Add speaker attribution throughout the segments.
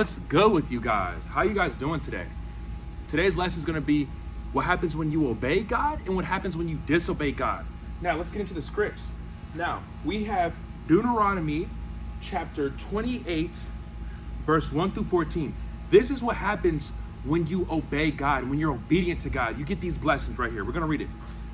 Speaker 1: What's good with you guys? How you guys doing today? Today's lesson is going to be what happens when you obey God and what happens when you disobey God. Now, let's get into the scripts. Now, we have Deuteronomy chapter 28, verse 1 through 14. This is what happens when you obey God, when you're obedient to God. You get these blessings right here. We're going to read it.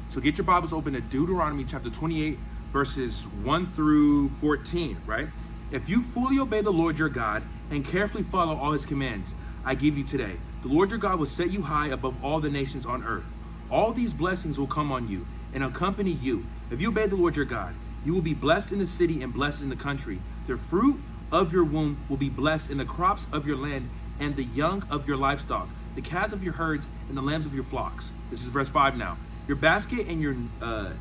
Speaker 1: So get your Bibles open to Deuteronomy chapter 28, verses 1 through 14, right? If you fully obey the Lord your God and carefully follow all his commands I give you today, the Lord your God will set you high above all the nations on earth. All these blessings will come on you and accompany you. If you obey the Lord your God, you will be blessed in the city and blessed in the country. The fruit of your womb will be blessed in the crops of your land and the young of your livestock, the calves of your herds and the lambs of your flocks. This is verse 5 now. Your basket and your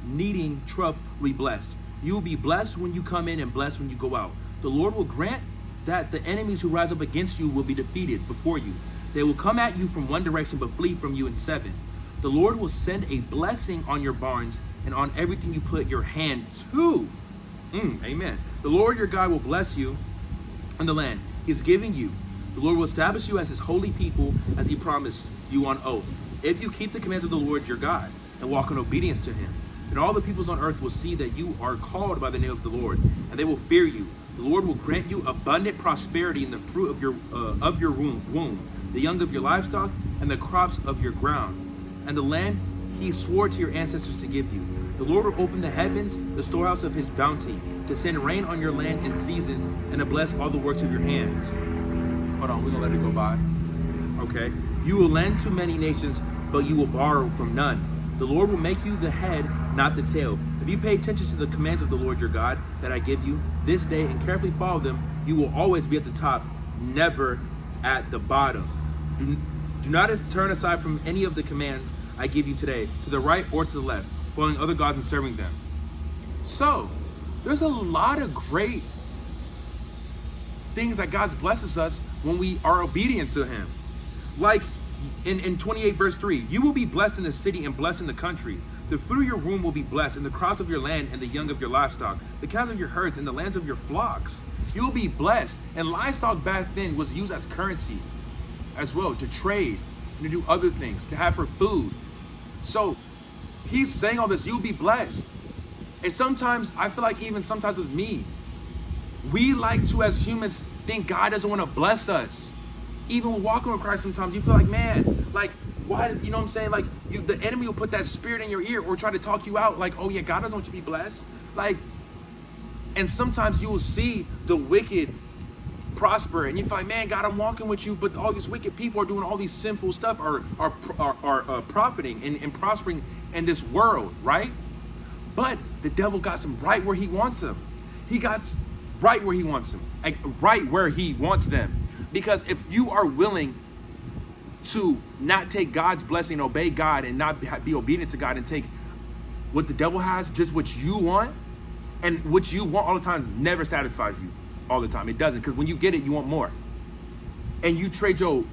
Speaker 1: kneading trough will be blessed. You will be blessed when you come in and blessed when you go out. The Lord will grant that the enemies who rise up against you will be defeated before you. They will come at you from one direction but flee from you in seven. The Lord will send a blessing on your barns and on everything you put your hand to. Amen. The Lord your God will bless you in the land he is giving you. The Lord will establish you as his holy people as he promised you on oath. If you keep the commands of the Lord your God and walk in obedience to him, then all the peoples on earth will see that you are called by the name of the Lord, and they will fear you. The Lord will grant you abundant prosperity in the fruit of your womb, the young of your livestock, and the crops of your ground, and the land he swore to your ancestors to give you. The Lord will open the heavens, the storehouse of his bounty, to send rain on your land in seasons, and to bless all the works of your hands. Hold on, we're gonna let it go by. Okay. You will lend to many nations, but you will borrow from none. The Lord will make you the head, not the tail. If you pay attention to the commands of the Lord your God that I give you this day and carefully follow them, you will always be at the top, never at the bottom. Do not turn aside from any of the commands I give you today, to the right or to the left, following other gods and serving them. So, there's a lot of great things that God blesses us when we are obedient to him. Like in 28 verse 3, you will be blessed in the city and blessed in the country. The fruit of your womb will be blessed, and the crops of your land and the young of your livestock, the calves of your herds and the lambs of your flocks. You will be blessed. And livestock back then was used as currency as well, to trade and to do other things, to have for food. So he's saying all this, you'll be blessed. And sometimes, I feel like even sometimes with me, we like to, as humans, think God doesn't want to bless us. Even with walking with Christ, sometimes you feel like, man, like, why does, you know what I'm saying? Like, the enemy will put that spirit in your ear or try to talk you out, like, oh yeah, God doesn't want you to be blessed. Like, and sometimes you will see the wicked prosper, and you feel like, man, God, I'm walking with you, but all these wicked people are doing all these sinful stuff, are profiting and prospering in this world, right? But the devil got them right where he wants them. He got right where he wants them, like right where he wants them. Because if you are willing to not take God's blessing, obey God, and not be obedient to God, and take what the devil has, just what you want, and what you want all the time never satisfies you all the time. It doesn't, because when you get it, you want more. And you trade your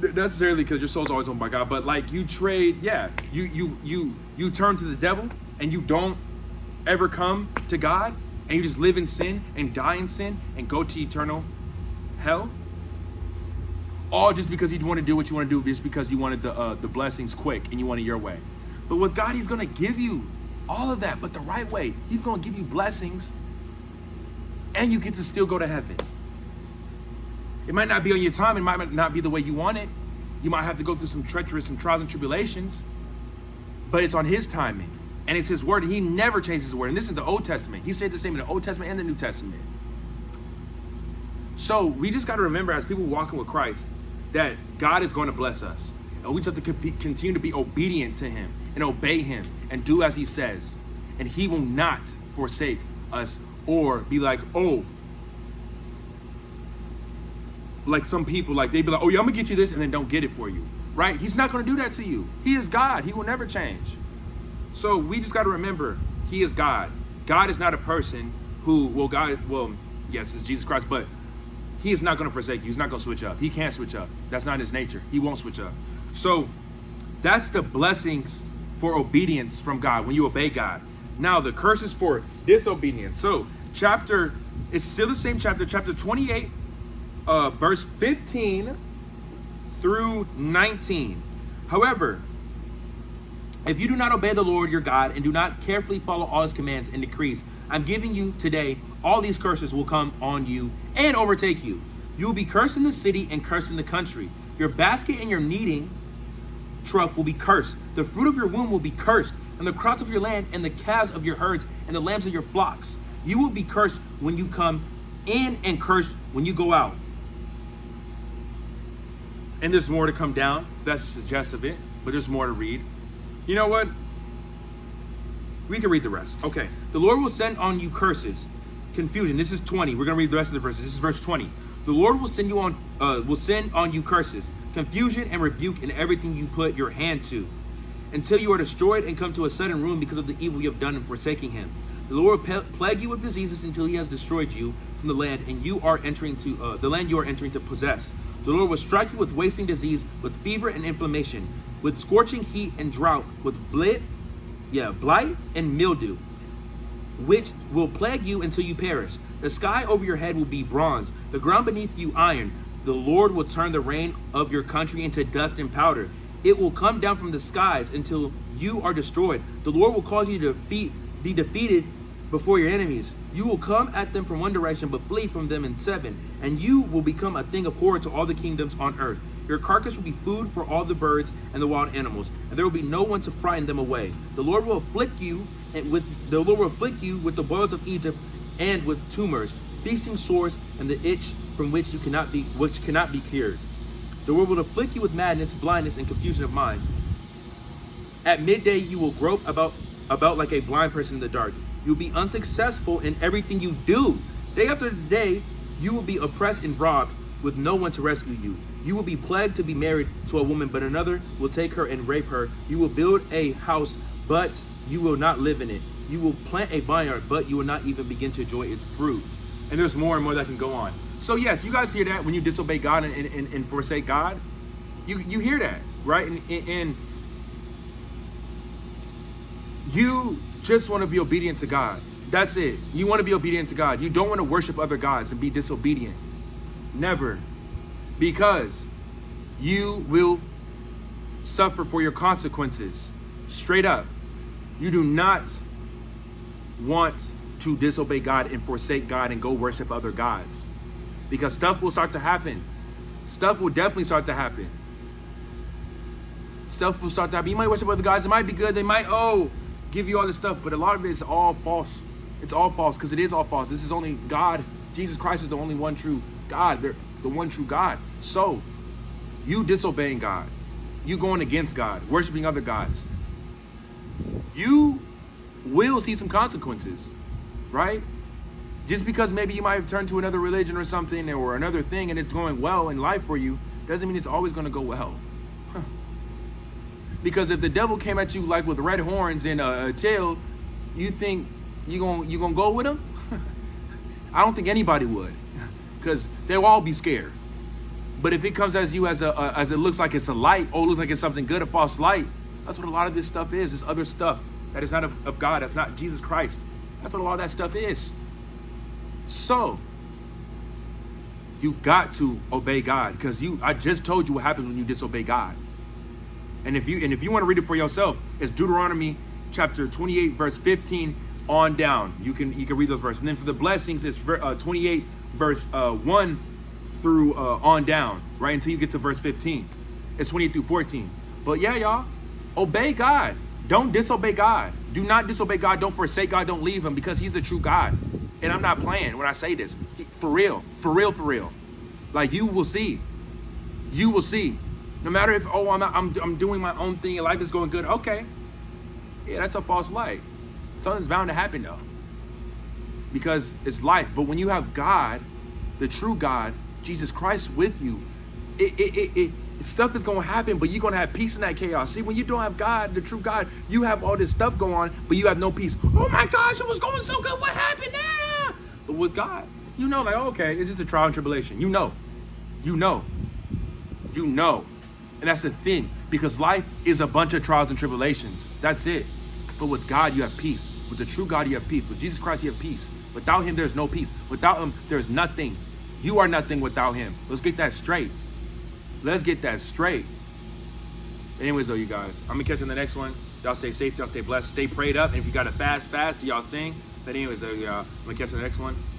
Speaker 1: necessarily because your soul's always owned by God, but like you trade, you turn to the devil and you don't ever come to God, and you just live in sin and die in sin and go to eternal hell, all just because you want to do what you want to do, just because you wanted the blessings quick and you want it your way. But with God, he's going to give you all of that, but the right way. He's going to give you blessings, and you get to still go to heaven. It might not be on your time. It might not be the way you want it. You might have to go through some treacherous, some trials and tribulations, but it's on his timing, and it's his word, and he never changes his word. And this is the Old Testament. He stays the same in the Old Testament and the New Testament. So we just got to remember, as people walking with Christ, that God is going to bless us. And we just have to continue to be obedient to him and obey him and do as he says. And he will not forsake us or be like, oh, like some people, like they be like, oh yeah, I'm gonna get you this, and then don't get it for you, right? He's not gonna do that to you. He is God. He will never change. So we just got to remember, he is God. God is not a person who, yes, it's Jesus Christ, but he is not going to forsake you. He's not going to switch up. He can't switch up. That's not his nature. He won't switch up. So that's the blessings for obedience from God, when you obey God. Now the curses for disobedience. So it's still the same chapter 28, verse 15 through 19. However, if you do not obey the Lord your God and do not carefully follow all his commands and decrees I'm giving you today, all these curses will come on you and overtake you. You will be cursed in the city and cursed in the country. Your basket and your kneading trough will be cursed. The fruit of your womb will be cursed, and the crops of your land and the calves of your herds and the lambs of your flocks. You will be cursed when you come in and cursed when you go out. And there's more to come down. That's just a gist of it, but there's more to read. You know what? We can read the rest. Okay. The Lord will send on you curses, confusion. This is 20. We're gonna read the rest of the verses. This is verse 20. The Lord will send on you curses, confusion, and rebuke in everything you put your hand to, until you are destroyed and come to a sudden ruin because of the evil you have done in forsaking him. The Lord will plague you with diseases until he has destroyed you from the land, and you are entering to the land you are entering to possess. The Lord will strike you with wasting disease, with fever and inflammation, with scorching heat and drought, with blight and mildew, which will plague you until you perish. The sky over your head will be bronze, the ground beneath you iron. The Lord will turn the rain of your country into dust and powder. It will come down from the skies until you are destroyed. The Lord will cause you to be defeated before your enemies. You will come at them from one direction, but flee from them in seven, and you will become a thing of horror to all the kingdoms on earth. Your carcass will be food for all the birds and the wild animals, and there will be no one to frighten them away. The Lord will afflict you with the boils of Egypt and with tumors, feasting sores, and the itch from which cannot be cured. The Lord will afflict you with madness, blindness, and confusion of mind. At midday you will grope about like a blind person in the dark. You'll be unsuccessful in everything you do. Day after day, you will be oppressed and robbed with no one to rescue you. You will be plagued to be married to a woman, but another will take her and rape her. You will build a house, but you will not live in it. You will plant a vineyard, but you will not even begin to enjoy its fruit. And there's more and more that can go on. So yes, you guys hear that when you disobey God and forsake God? You hear that, right? And you just want to be obedient to God. That's it. You want to be obedient to God. You don't want to worship other gods and be disobedient. Never. Because you will suffer for your consequences. Straight up. You do not want to disobey God and forsake God and go worship other gods. Because stuff will start to happen. Stuff will definitely start to happen. Stuff will start to happen. You might worship other gods. It might be good. They might, give you all this stuff. But a lot of it is all false. It's all false because it is all false. This is only God. Jesus Christ is the only one true God. They're the one true God. So, you disobeying God. You going against God. Worshiping other gods. You will see some consequences. Right? Just because maybe you might have turned to another religion or something or another thing and it's going well in life for you, doesn't mean it's always going to go well. Because if the devil came at you like with red horns and a tail, you think you gonna go with him? I don't think anybody would, because they'll all be scared. But if it comes as you as it looks like it's a light, it looks like it's something good, a false light, that's what a lot of this stuff is. This other stuff that is not of God, that's not Jesus Christ. That's what a lot of that stuff is. So you got to obey God, because I just told you what happens when you disobey God. And if you want to read it for yourself, it's Deuteronomy chapter 28 verse 15 on down. You can read those verses. And then for the blessings, it's 28 verse 1 through on down, right, until you get to verse 15. It's 28 through 14. But yeah, y'all, obey God. Don't disobey God. Do not disobey God. Don't forsake God. Don't leave him, because he's the true God. And I'm not playing when I say this. For real. Like, you will see. You will see. No matter if, I'm doing my own thing and life is going good. Okay. Yeah, that's a false light. Something's bound to happen though, because it's life. But when you have God, the true God, Jesus Christ with you, stuff is going to happen, but you're going to have peace in that chaos. See, when you don't have God, the true God, you have all this stuff going on, but you have no peace. Oh my gosh, it was going so good. What happened now? But with God, like, okay, it's just a trial and tribulation. You know. And that's the thing, because life is a bunch of trials and tribulations. That's it. But with God, you have peace. With the true God, you have peace. With Jesus Christ, you have peace. Without him, there's no peace. Without him, there's nothing. You are nothing without him. Let's get that straight. Let's get that straight. Anyways, though, you guys, I'm gonna catch you in the next one. Y'all stay safe, y'all stay blessed, stay prayed up. And if you got to fast, do y'all thing. But anyways, though, y'all, I'm gonna catch you in the next one.